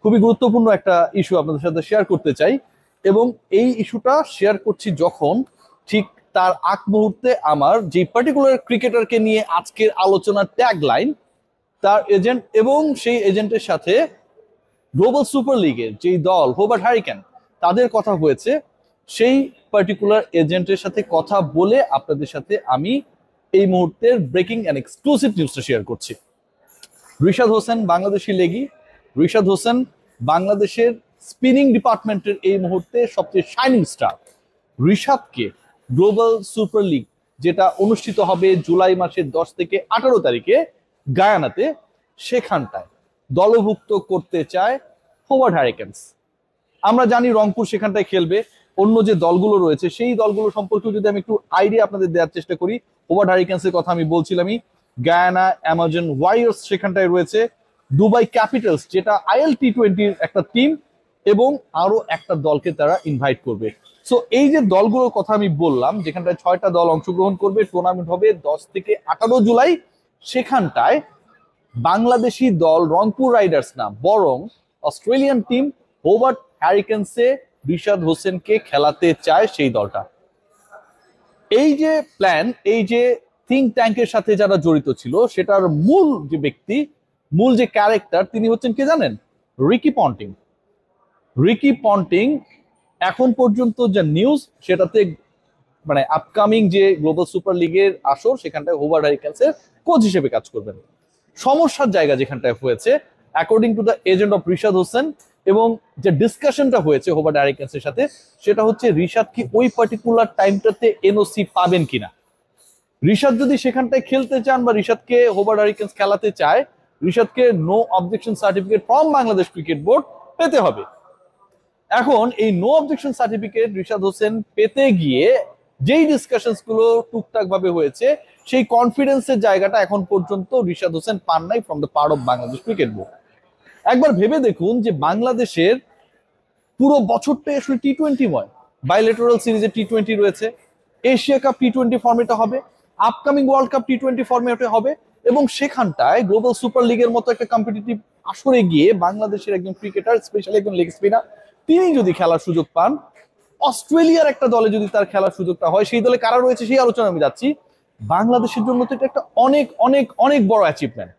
খুবই গুরুত্বপূর্ণ একটা ইস্যু আপনাদের সাথে শেয়ার করতে চাই, এবং এই ইস্যুটা শেয়ার করছি যখন ঠিক তার আগ মুহূর্তে আমার যে পার্টিকুলার ক্রিকেটারকে নিয়ে আজকের আলোচনার ট্যাগ লাইন, তার এজেন্ট এবং সেই এজেন্টের সাথে গ্লোবাল সুপার লিগের যেই দল হোবার্ট হারিকেন তাদের কথা হয়েছে, সেই পার্টিকুলার এজেন্টের সাথে কথা বলে আপনাদের সাথে আমি এই মুহূর্তের ব্রেকিং অ্যান্ড এক্সক্লুসিভ নিউজটা শেয়ার করছি। রিশাদ হোসেন বাংলাদেশি লেগি, রিশাদ হোসেন বাংলাদেশের স্পিনিং ডিপার্টমেন্টের এই মুহূর্তে সবচেয়ে শাইনিং স্টার। রিশাদকে গ্লোবাল সুপার লিগ যেটা অনুষ্ঠিত হবে জুলাই মাসের 10 থেকে 18 তারিখে গায়ানাতে, সেখানটায় দলভুক্ত করতে চায় হোবার্ট হারিকেনস। আমরা জানি রংপুর সেখানটায় খেলবে, অন্য যে দলগুলো রয়েছে সেই দলগুলো সম্পর্কে যদি আমি একটু আইডিয়া আপনাদের দেওয়ার চেষ্টা করি, হোবার্ট হারিকেন্সের কথা আমি বলছিলামই। গায়ানা অ্যামাজন ওয়ারিয়র্স সেখানটায় রয়েছে, দুবাই ক্যাপিটালস যেটা IL T20-র একটা টিম, এবং আরো একটা দলকে তারা ইনভাইট করবে। সো এই যে দলগুলোর কথা আমি বললাম, যেখানটায় 6টা দল অংশগ্রহণ করবে, টুর্নামেন্ট হবে 10 থেকে 18 জুলাই। সেখানটায় বাংলাদেশি দল রংপুর রাইডার্স না, বরং অস্ট্রেলিয়ান টিম হোবার্ট হ্যারিকেন্সে রিশাদ হোসেনকে খেলাতে চায় সেই দলটা। এই যে প্ল্যান, এই যে থিঙ্ক ট্যাঙ্কের সাথে যারা জড়িত ছিল, সেটার মূল যে ব্যক্তি, মূল যে ক্যারেক্টার, তিনি হচ্ছেন কে জানেন? Ricky Ponting. রিকি পন্টিং এখন পর্যন্ত যা নিউজ, সেটাতে মানে আপকামিং যে গ্লোবাল সুপার লিগের আসর, সেখানটায় হোবার্ট হ্যারিকেন্সের কোচ হিসেবে কাজ করবেন। সমস্যার জায়গা যেখানটায় হয়েছে, according to the agent of Rishad Hossain, এবং যে ডিসকাশনটা হয়েছে হোবার্ট হ্যারিকেন্সের সাথে, সেটা হচ্ছে রিশাদ কি ওই পার্টিকুলার টাইমটাতে এনওসি পাবেন কিনা। রিশাদ যদি সেখানটায় খেলতে চান বা রিশাদকে হোবার্ট হ্যারিকেন্স খেলাতে চায়, রিশাদকে no objection certificate from Bangladesh cricket board পেতে হবে। এখন এই no objection certificate Rishad Hossain পেতে গিয়ে যেই ডিসকাশনস গুলো টুকটাক ভাবে হয়েছে, সেই কনফিডেন্সের জায়গাটা এখন পর্যন্ত রিশাদ হোসেন পান নাই from the part of Bangladesh cricket board. একবার ভেবে দেখুন যে বাংলাদেশের পুরো বছরটাই আসলে T20ময়। বাইলেটারাল সিরিজে T20 রয়েছে, এশিয়া কাপ T20 ফর্মেটে হবে, আপকামিং ওয়ার্ল্ড কাপ T20 ফর্মেটে হবে, এবং সেখানটায় গ্লোবাল সুপার লিগের মতো একটা কম্পিটিটিভ আসরে গিয়ে বাংলাদেশের একজন ক্রিকেটার, স্পেশালি একজন লেগ স্পিনার, তিনি যদি খেলার সুযোগ পান, অস্ট্রেলিয়ার একটা দলে যদি তার খেলার সুযোগটা হয়, সেই দলে কারা রয়েছে সেই আলোচনা আমি যাচ্ছি, বাংলাদেশের জন্য তো এটা একটা অনেক অনেক অনেক বড় অ্যাচিভমেন্ট।